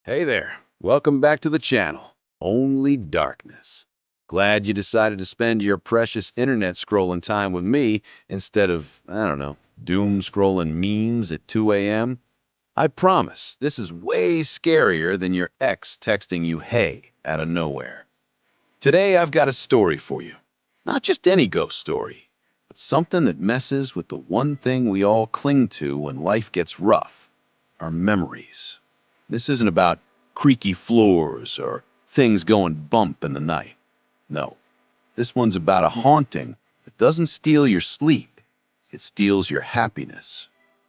Hey there, welcome back to the channel, Only Darkness. Glad you decided to spend your precious internet scrolling time with me instead of, doom scrolling memes at 2 a.m. I promise, this is way scarier than your ex texting you hey out of nowhere. Today I've got a story for you. Not just any ghost story, but something that messes with the one thing we all cling to when life gets rough, our memories. This isn't about creaky floors or things going bump in the night. No, this one's about a haunting that doesn't steal your sleep. It steals your happiness.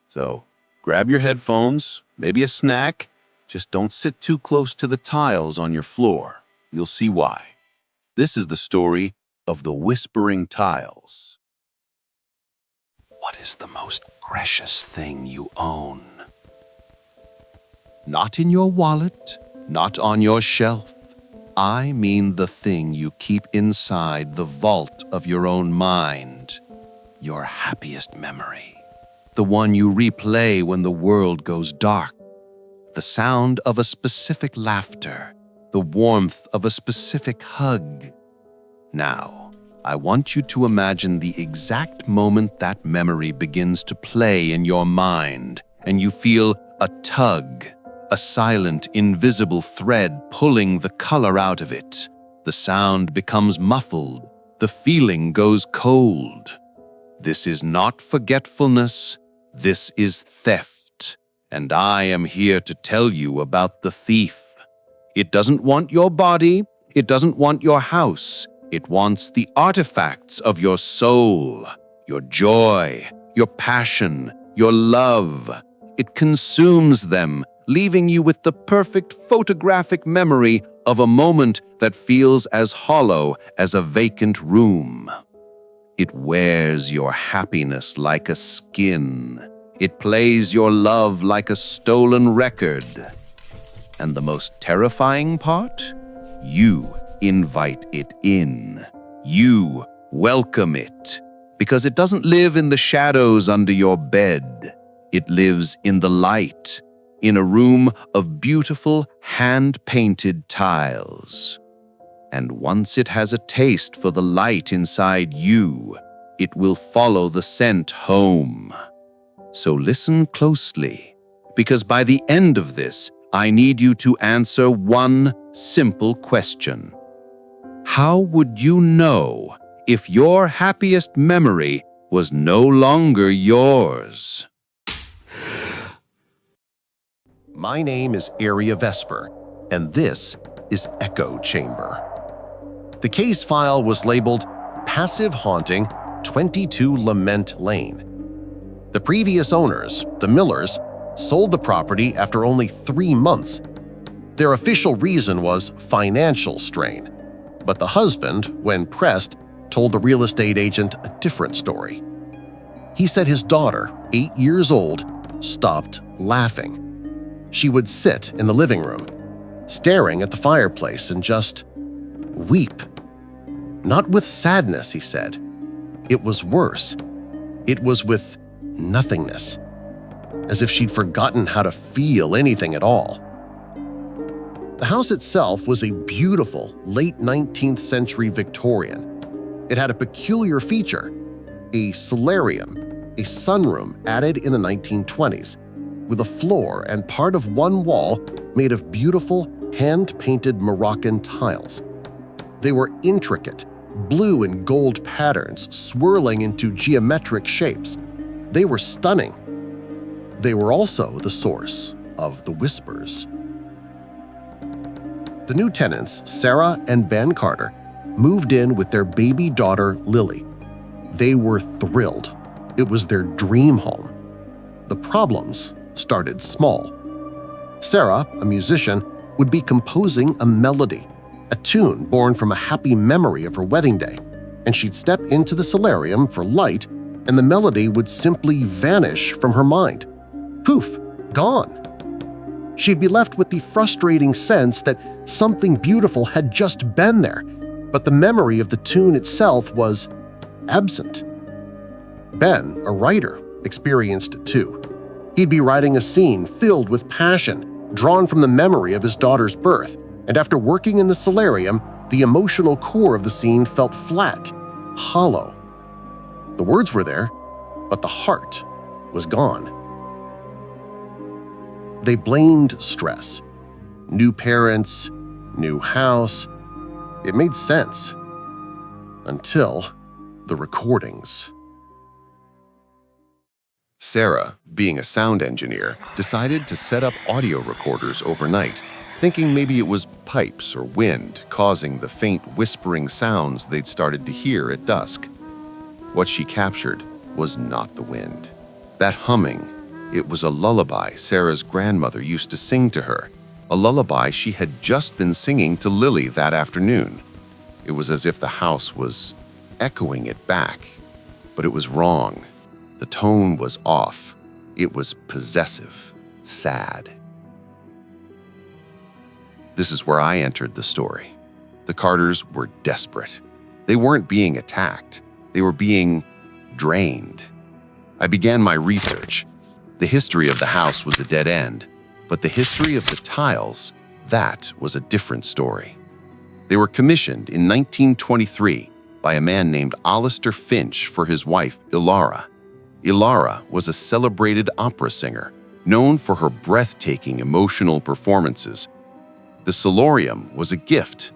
So grab your headphones, maybe a snack. Just don't sit too close to the tiles on your floor. You'll see why. This is the story of the Whispering Tiles. What is the most precious thing you own? Not in your wallet, not on your shelf. I mean the thing you keep inside the vault of your own mind. Your happiest memory. The one you replay when the world goes dark. The sound of a specific laughter. The warmth of a specific hug. Now, I want you to imagine the exact moment that memory begins to play in your mind and you feel a tug. A silent, invisible thread pulling the color out of it. The sound becomes muffled. The feeling goes cold. This is not forgetfulness. This is theft. And I am here to tell you about the thief. It doesn't want your body. It doesn't want your house. It wants the artifacts of your soul, your joy, your passion, your love. It consumes them, leaving you with the perfect photographic memory of a moment that feels as hollow as a vacant room. It wears your happiness like a skin. It plays your love like a stolen record. And the most terrifying part? You invite it in. You welcome it. Because it doesn't live in the shadows under your bed. It lives in the light. In a room of beautiful hand-painted tiles. And once it has a taste for the light inside you, it will follow the scent home. So listen closely, because by the end of this, I need you to answer one simple question. How would you know if your happiest memory was no longer yours? My name is Area Vesper, and this is Echo Chamber. The case file was labeled Passive Haunting 22 Lament Lane. The previous owners, the Millers, sold the property after only 3 months. Their official reason was financial strain, but the husband, when pressed, told the real estate agent a different story. He said his daughter, 8 years old, stopped laughing. She would sit in the living room, staring at the fireplace and just weep. Not with sadness, he said. It was worse. It was with nothingness, as if she'd forgotten how to feel anything at all. The house itself was a beautiful late 19th century Victorian. It had a peculiar feature, a solarium, a sunroom added in the 1920s, with a floor and part of one wall made of beautiful, hand-painted Moroccan tiles. They were intricate, blue and gold patterns swirling into geometric shapes. They were stunning. They were also the source of the whispers. The new tenants, Sarah and Ben Carter, moved in with their baby daughter, Lily. They were thrilled. It was their dream home. The problems started small. Sarah, a musician, would be composing a melody, a tune born from a happy memory of her wedding day, and she'd step into the solarium for light, and the melody would simply vanish from her mind. Poof, gone. She'd be left with the frustrating sense that something beautiful had just been there, but the memory of the tune itself was absent. Ben, a writer, experienced it too. He'd be writing a scene filled with passion, drawn from the memory of his daughter's birth, and after working in the solarium, the emotional core of the scene felt flat, hollow. The words were there, but the heart was gone. They blamed stress. New parents, new house. It made sense. Until the recordings. Sarah, being a sound engineer, decided to set up audio recorders overnight, thinking maybe it was pipes or wind causing the faint whispering sounds they'd started to hear at dusk. What she captured was not the wind. That humming, it was a lullaby Sarah's grandmother used to sing to her, a lullaby she had just been singing to Lily that afternoon. It was as if the house was echoing it back, but it was wrong. The tone was off. It was possessive, sad. This is where I entered the story. The Carters were desperate. They weren't being attacked. They were being drained. I began my research. The history of the house was a dead end, but the history of the tiles, that was a different story. They were commissioned in 1923 by a man named Alistair Finch for his wife, Elara. Elara was a celebrated opera singer, known for her breathtaking emotional performances. The solarium was a gift,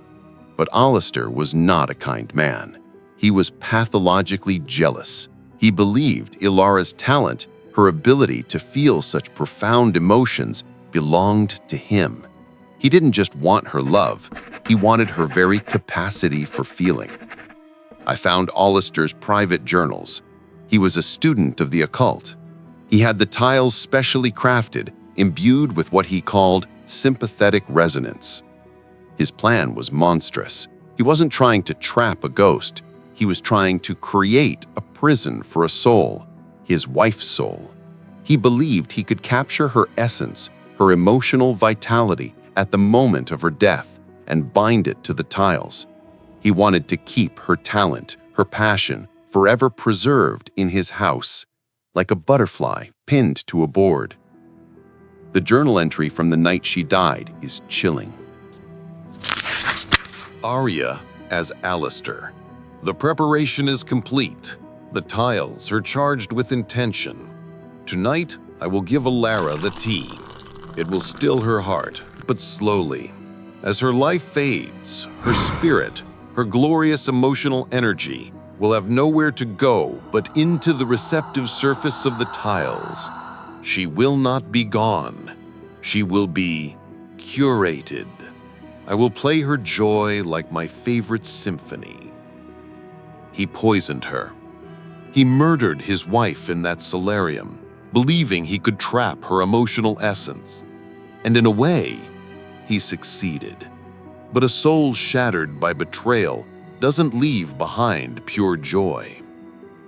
but Alistair was not a kind man. He was pathologically jealous. He believed Elara's talent, her ability to feel such profound emotions, belonged to him. He didn't just want her love, he wanted her very capacity for feeling. I found Alistair's private journals. He was a student of the occult. He had the tiles specially crafted, imbued with what he called sympathetic resonance. His plan was monstrous. He wasn't trying to trap a ghost. He was trying to create a prison for a soul, his wife's soul. He believed he could capture her essence, her emotional vitality at the moment of her death, and bind it to the tiles. He wanted to keep her talent, her passion, forever preserved in his house, like a butterfly pinned to a board. The journal entry from the night she died is chilling. Aria as Alistair. The preparation is complete. The tiles are charged with intention. Tonight, I will give Elara the tea. It will still her heart, but slowly. As her life fades, her spirit, her glorious emotional energy, will have nowhere to go but into the receptive surface of the tiles. She will not be gone. She will be curated. I will play her joy like my favorite symphony. He poisoned her. He murdered his wife in that solarium, believing he could trap her emotional essence. And in a way, he succeeded. But a soul shattered by betrayal doesn't leave behind pure joy.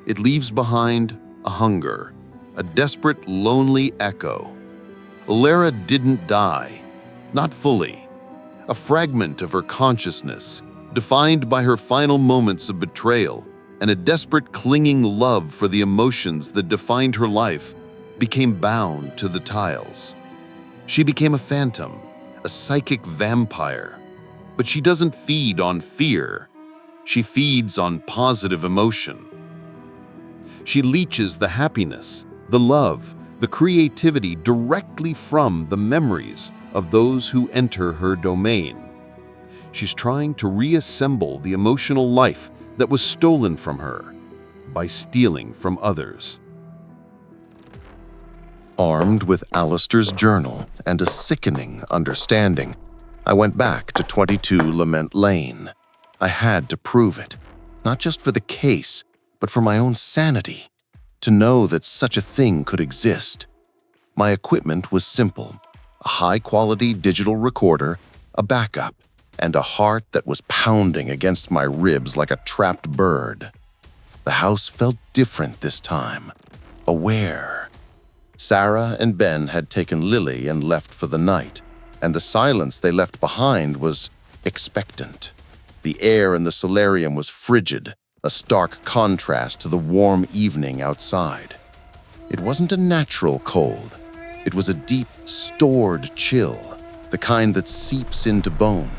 It leaves behind a hunger, a desperate, lonely echo. Elara didn't die, not fully. A fragment of her consciousness, defined by her final moments of betrayal and a desperate clinging love for the emotions that defined her life, became bound to the tiles. She became a phantom, a psychic vampire. But she doesn't feed on fear. She feeds on positive emotion. She leeches the happiness, the love, the creativity directly from the memories of those who enter her domain. She's trying to reassemble the emotional life that was stolen from her by stealing from others. Armed with Alistair's journal and a sickening understanding, I went back to 22 Lament Lane. I had to prove it, not just for the case, but for my own sanity, to know that such a thing could exist. My equipment was simple: a high-quality digital recorder, a backup, and a heart that was pounding against my ribs like a trapped bird. The house felt different this time, aware. Sarah and Ben had taken Lily and left for the night, and the silence they left behind was expectant. The air in the solarium was frigid, a stark contrast to the warm evening outside. It wasn't a natural cold. It was a deep, stored chill, the kind that seeps into bone.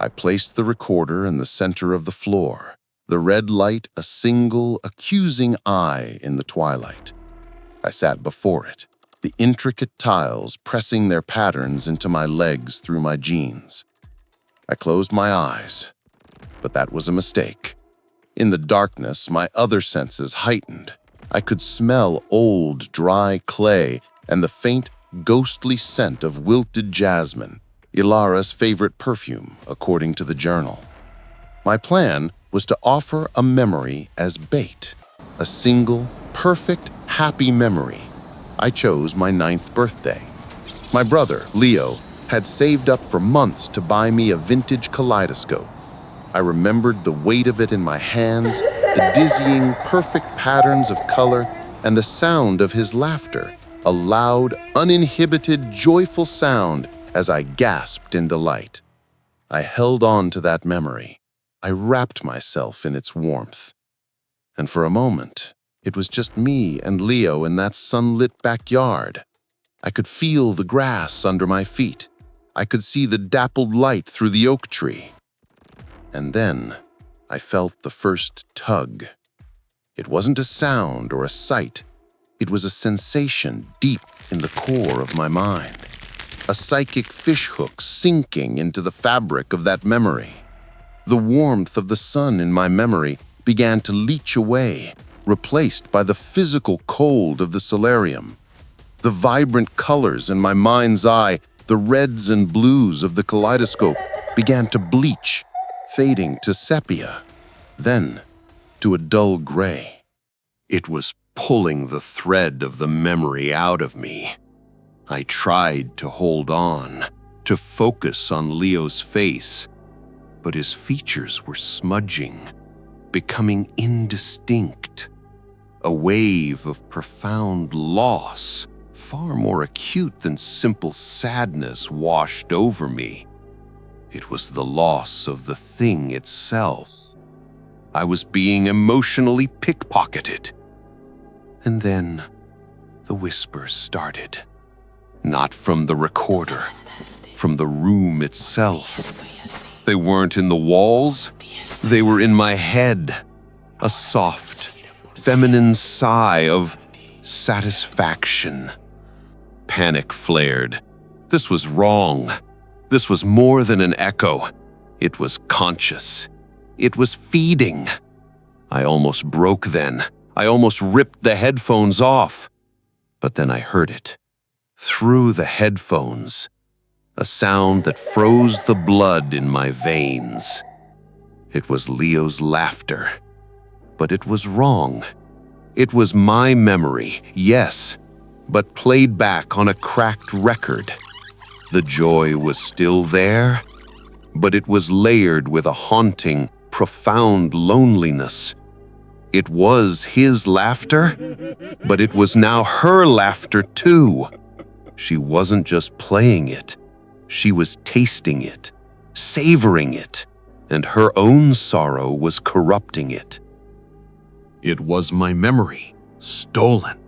I placed the recorder in the center of the floor, the red light a single, accusing eye in the twilight. I sat before it, the intricate tiles pressing their patterns into my legs through my jeans. I closed my eyes, but that was a mistake. In the darkness, my other senses heightened. I could smell old, dry clay and the faint, ghostly scent of wilted jasmine, Elara's favorite perfume, according to the journal. My plan was to offer a memory as bait, a single, perfect, happy memory. I chose my 9th birthday. My brother, Leo, had saved up for months to buy me a vintage kaleidoscope. I remembered the weight of it in my hands, the dizzying, perfect patterns of color, and the sound of his laughter, a loud, uninhibited, joyful sound as I gasped in delight. I held on to that memory. I wrapped myself in its warmth. And for a moment, it was just me and Leo in that sunlit backyard. I could feel the grass under my feet. I could see the dappled light through the oak tree. And then I felt the first tug. It wasn't a sound or a sight. It was a sensation deep in the core of my mind. A psychic fishhook sinking into the fabric of that memory. The warmth of the sun in my memory began to leach away, replaced by the physical cold of the solarium. The vibrant colors in my mind's eye, the reds and blues of the kaleidoscope, began to bleach, fading to sepia, then to a dull gray. It was pulling the thread of the memory out of me. I tried to hold on, to focus on Leo's face, but his features were smudging, becoming indistinct. A wave of profound loss, far more acute than simple sadness, washed over me. It was the loss of the thing itself. I was being emotionally pickpocketed. And then the whispers started. Not from the recorder, from the room itself. They weren't in the walls, they were in my head. A soft, feminine sigh of satisfaction. Panic flared. This was wrong. This was more than an echo. It was conscious. It was feeding. I almost broke then. I almost ripped the headphones off. But then I heard it. Through the headphones, a sound that froze the blood in my veins. It was Leo's laughter. But it was wrong. It was my memory, yes, but played back on a cracked record. The joy was still there, but it was layered with a haunting, profound loneliness. It was his laughter, but it was now her laughter too. She wasn't just playing it. She was tasting it, savoring it, and her own sorrow was corrupting it. It was my memory, stolen.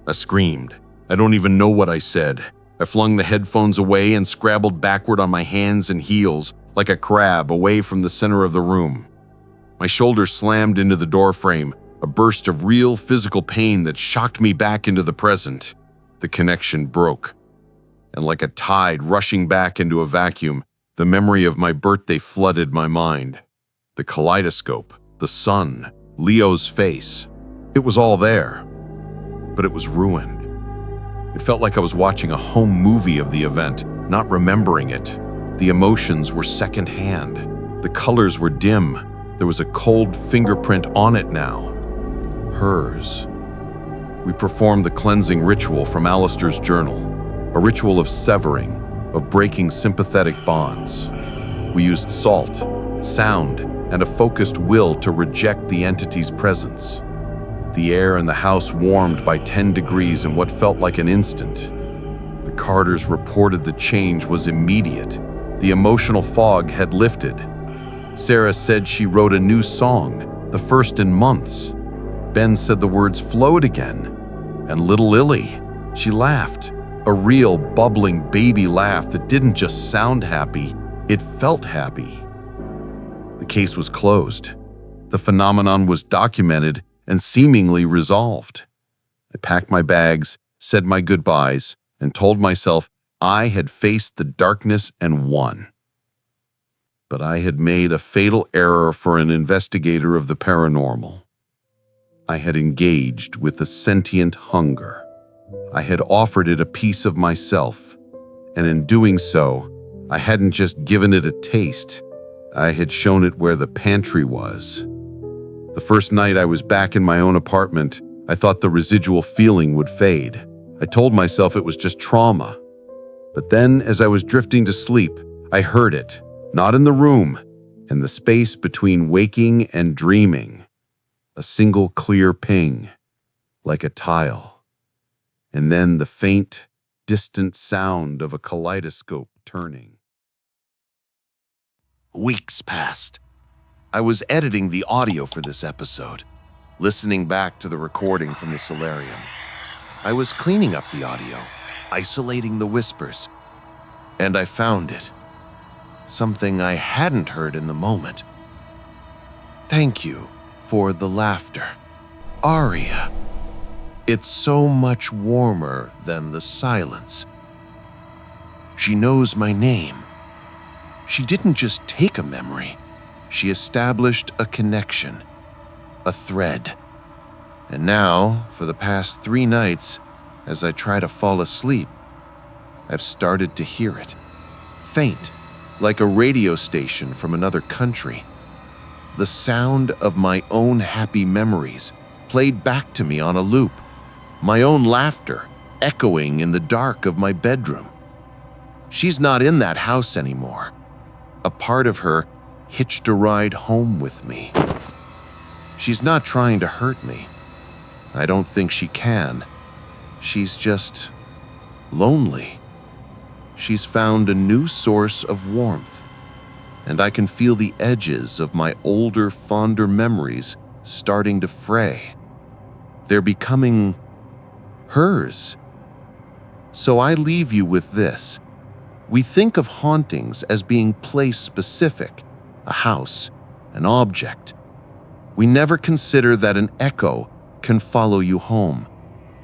I screamed. I don't even know what I said. I flung the headphones away and scrabbled backward on my hands and heels, like a crab away from the center of the room. My shoulders slammed into the doorframe, a burst of real physical pain that shocked me back into the present. The connection broke. And like a tide rushing back into a vacuum, the memory of my birthday flooded my mind. The kaleidoscope, the sun, Leo's face. It was all there, but it was ruined. It felt like I was watching a home movie of the event, not remembering it. The emotions were secondhand. The colors were dim. There was a cold fingerprint on it now. Hers. We performed the cleansing ritual from Alistair's journal, a ritual of severing, of breaking sympathetic bonds. We used salt, sound, and a focused will to reject the entity's presence. The air in the house warmed by 10 degrees in what felt like an instant. The Carters reported the change was immediate. The emotional fog had lifted. Sarah said she wrote a new song, the first in months. Ben said the words flowed again. And little Lily, She laughed, a real bubbling baby laugh that didn't just sound happy, it felt happy. The case was closed. The phenomenon was documented and seemingly resolved. I packed my bags, said my goodbyes, and told myself I had faced the darkness and won. But I had made a fatal error for an investigator of the paranormal. I had engaged with a sentient hunger. I had offered it a piece of myself, and in doing so, I hadn't just given it a taste, I had shown it where the pantry was. The first night I was back in my own apartment, I thought the residual feeling would fade. I told myself it was just trauma. But then, as I was drifting to sleep, I heard it, not in the room, in the space between waking and dreaming. A single clear ping, like a tile. And then the faint, distant sound of a kaleidoscope turning. Weeks passed. I was editing the audio for this episode, listening back to the recording from the solarium. I was cleaning up the audio, isolating the whispers, and I found it. Something I hadn't heard in the moment. Thank you for the laughter, Aria. It's so much warmer than the silence. She knows my name. She didn't just take a memory. She established a connection, a thread. And now, for the past 3 nights, as I try to fall asleep, I've started to hear it. Faint, like a radio station from another country. The sound of my own happy memories played back to me on a loop. My own laughter echoing in the dark of my bedroom. She's not in that house anymore. A part of her hitched a ride home with me. She's not trying to hurt me. I don't think she can. She's just lonely. She's found a new source of warmth, and I can feel the edges of my older, fonder memories starting to fray. They're becoming hers. So I leave you with this. We think of hauntings as being place-specific, a house, an object. We never consider that an echo can follow you home,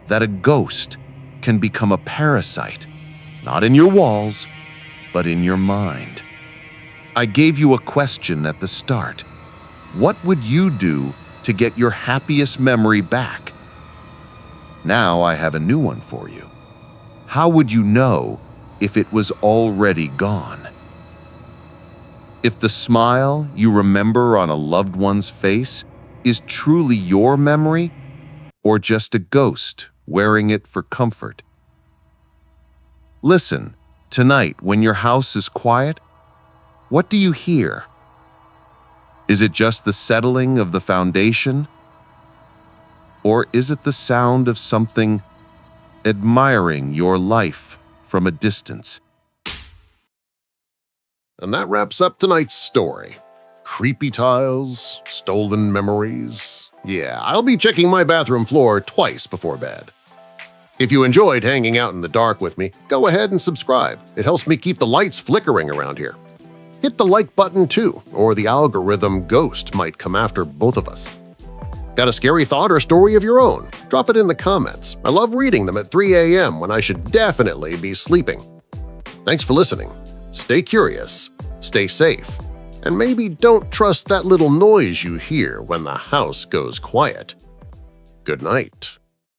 that a ghost can become a parasite, not in your walls, but in your mind. I gave you a question at the start. What would you do to get your happiest memory back? Now I have a new one for you. How would you know if it was already gone? If the smile you remember on a loved one's face is truly your memory, or just a ghost wearing it for comfort? Listen, tonight when your house is quiet, what do you hear? Is it just the settling of the foundation? Or is it the sound of something admiring your life from a distance? And that wraps up tonight's story. Creepy tiles, stolen memories. Yeah, I'll be checking my bathroom floor twice before bed. If you enjoyed hanging out in the dark with me, go ahead and subscribe. It helps me keep the lights flickering around here. Hit the like button too, or the algorithm ghost might come after both of us. Got a scary thought or story of your own? Drop it in the comments. I love reading them at 3 a.m. when I should definitely be sleeping. Thanks for listening. Stay curious, stay safe, and maybe don't trust that little noise you hear when the house goes quiet. Good night.